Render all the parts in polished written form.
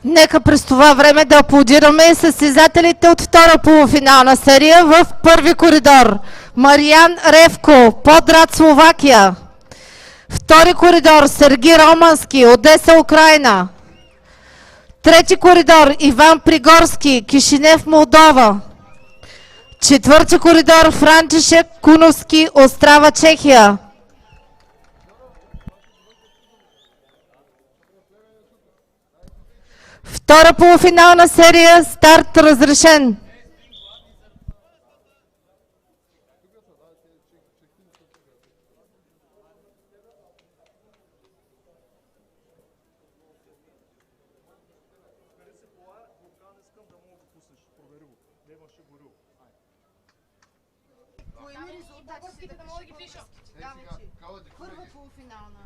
Нека през това време да аплодираме състезателите от втора полуфинална серия в първи коридор. Мариан Ревко, Подрад, Словакия. Втори коридор Сергей Романски, Одеса, Украина. Трети коридор Иван Пригорски, Кишинев, Молдова. Четвърти коридор Франчишек Куновски, Острава, Чехия. Втора полуфинална серия, старт разрешен. Първа полуфинална.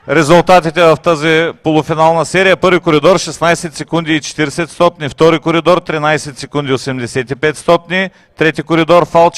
Резултатите в тази полуфинална серия: първи коридор 16 секунди и 40 стотни, втори коридор 13 секунди 85 стотни, трети коридор фал,